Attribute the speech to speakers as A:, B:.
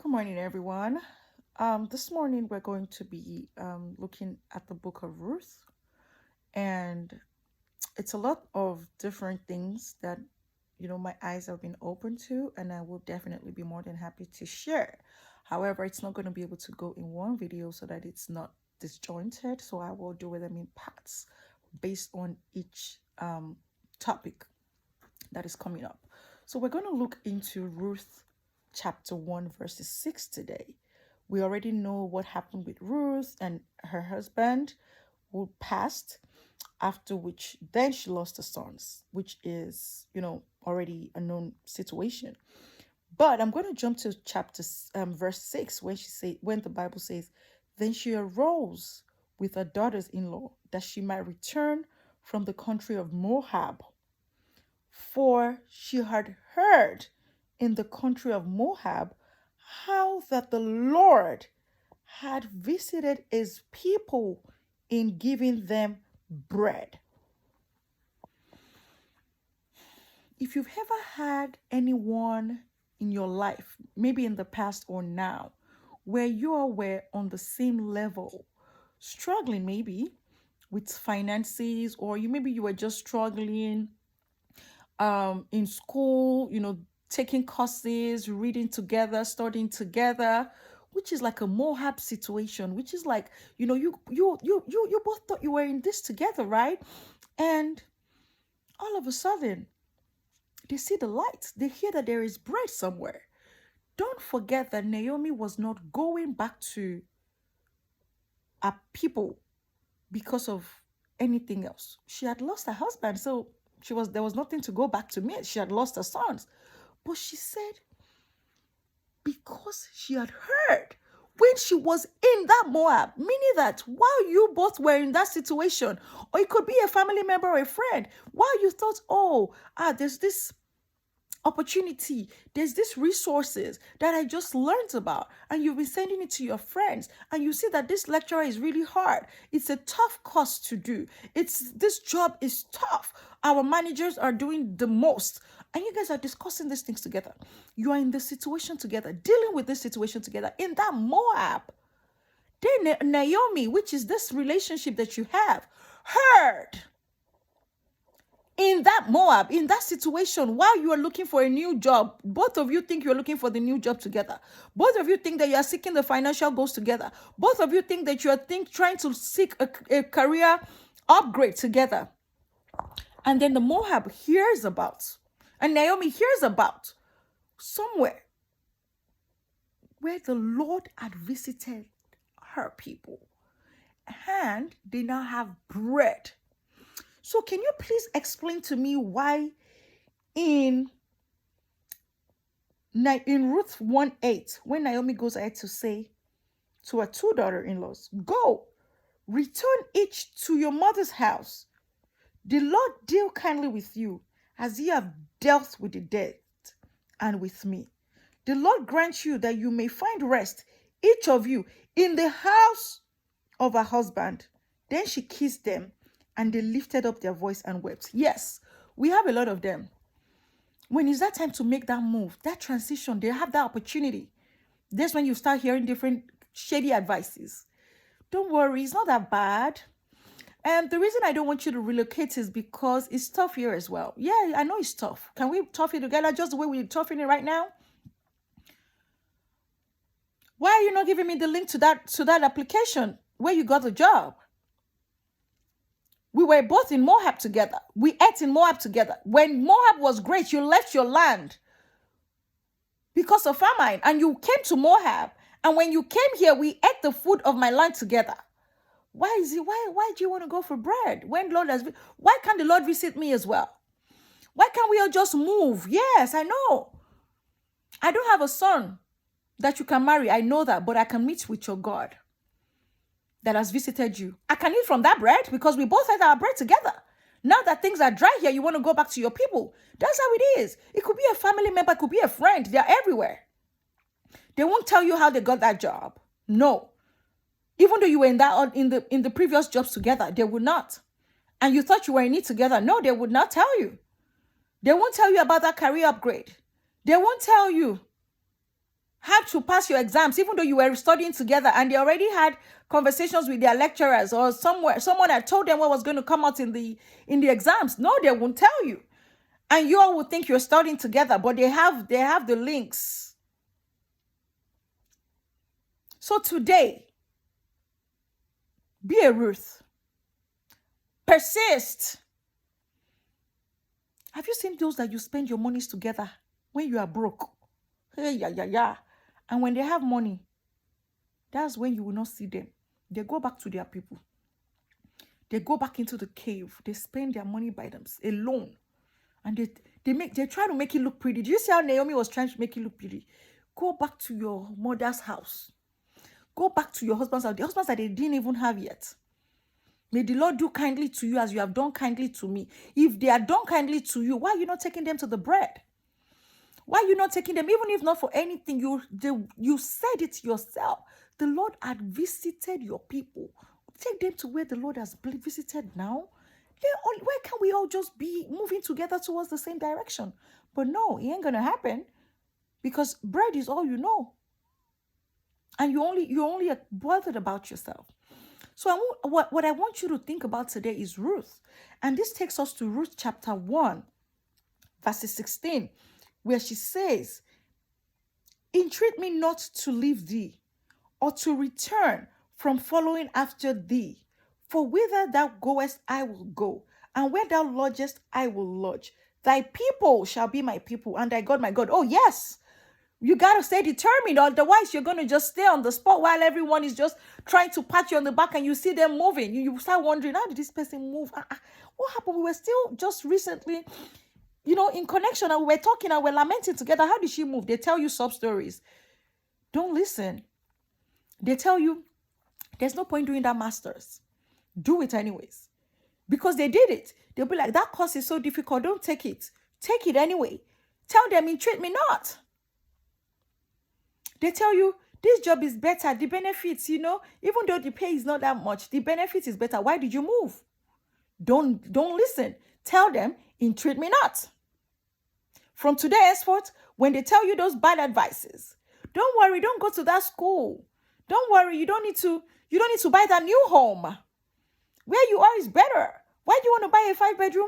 A: Good morning, everyone. This morning we're going to be looking at the book of Ruth, and it's a lot of different things that my eyes have been open to, and I will definitely be more than happy to share. However, it's not going to be able to go in one video so that it's not disjointed. So I will do them in parts based on each topic that is coming up. So we're going to look into Ruth chapter 1, verses 6 today. We already know what happened with Ruth and her husband who passed, after which then she lost her sons, which is, already a known situation. But I'm going to jump to verse 6 when the Bible says, then she arose with her daughters-in-law that she might return from the country of Moab, for she had heard in the country of Moab how that the Lord had visited his people in giving them bread. If you've ever had anyone in your life, maybe in the past or now, where you were on the same level, struggling maybe with finances, or maybe you were just struggling in school, taking courses, reading together, studying together, which is like a Moab situation, which is like, you both thought you were in this together, right? And all of a sudden, they see the light. They hear that there is bread somewhere. Don't forget that Naomi was not going back to her people because of anything else. She had lost her husband, so there was nothing to go back to meet. She had lost her sons. But she said, because she had heard when she was in that Moab, meaning that while you both were in that situation, or it could be a family member or a friend, while you thought, there's this opportunity, there's this resources that I just learned about, and you've been sending it to your friends, and you see that this lecturer is really hard. It's a tough course to do. This job is tough. Our managers are doing the most, and you guys are discussing these things together. You are in the situation together, dealing with this situation together in that Moab. Then Naomi, which is this relationship that you have, heard in that Moab, in that situation, while you are looking for a new job, both of you think you're looking for the new job together. Both of you think that you are seeking the financial goals together. Both of you think that you are trying to seek a career upgrade together. And then the Moab hears about, and Naomi hears about somewhere where the Lord had visited her people. And they now have bread. So can you please explain to me why in Ruth 1:8, when Naomi goes ahead to say to her two daughter-in-laws, go, return each to your mother's house. The Lord deal kindly with you as ye have dealt with the dead and with me. The Lord grant you that you may find rest, each of you, in the house of her husband. Then she kissed them, and they lifted up their voice and wept. Yes, we have a lot of them. When is that time to make that move, that transition, they have that opportunity. That's when you start hearing different shady advices. Don't worry, it's not that bad. And the reason I don't want you to relocate is because it's tough here as well. Yeah, I know it's tough. Can we tough it together just the way we're toughing it right now? Why are you not giving me the link to that application where you got the job? We were both in Moab together. We ate in Moab together. When Moab was great, you left your land because of famine, and you came to Moab. And when you came here, we ate the food of my land together. Why do you want to go for bread when why can't the Lord visit me as well? Why can't we all just move? Yes, I know. I don't have a son that you can marry. I know that, but I can meet with your God that has visited you. I can eat from that bread because we both ate our bread together. Now that things are dry here, you want to go back to your people. That's how it is. It could be a family member, it could be a friend. They're everywhere. They won't tell you how they got that job. No. Even though you were in the previous jobs together, they would not. And you thought you were in it together. No, they would not tell you. They won't tell you about that career upgrade. They won't tell you had to pass your exams, even though you were studying together, and they already had conversations with their lecturers, or someone had told them what was going to come out in the exams. No, they won't tell you. And you all would think you're studying together, but they have the links. So today, be a Ruth. Persist. Have you seen those that you spend your monies together when you are broke? Hey, yeah. And when they have money, that's when you will not see them. They go back to their people. They go back into the cave. They spend their money by them alone. And they try to make it look pretty. Do you see how Naomi was trying to make it look pretty? Go back to your mother's house. Go back to your husband's house. The husbands that they didn't even have yet. May the Lord do kindly to you as you have done kindly to me. If they are done kindly to you, why are you not taking them to the bread? Why are you not taking them? Even if not for anything, you said it yourself. The Lord had visited your people. Take them to where the Lord has visited now. Where can we all just be moving together towards the same direction? But no, it ain't gonna happen, because bread is all you know, and you only are bothered about yourself. So what I want you to think about today is Ruth, and this takes us to Ruth chapter 1, verses 16, where she says, "Entreat me not to leave thee, or to return from following after thee. For whither thou goest, I will go, and where thou lodgest, I will lodge. Thy people shall be my people, and thy God my God." Oh, yes. You got to stay determined. Otherwise, you're going to just stay on the spot while everyone is just trying to pat you on the back, and you see them moving. You start wondering, how did this person move? What happened? We were still just recently, in connection, and we were talking and we're lamenting together. How did she move? They tell you sub stories. Don't listen. They tell you there's no point doing that master's. Do it anyways. Because they did it. They'll be like, that course is so difficult. Don't take it. Take it anyway. Tell them, entreat me not. They tell you, this job is better. The benefits, even though the pay is not that much, the benefit is better. Why did you move? Don't listen. Tell them, entreat me not. From today henceforth, when they tell you those bad advices, don't worry, don't go to that school. Don't worry, you don't need to buy that new home. Where you are is better. Why do you want to buy a 5-bedroom home?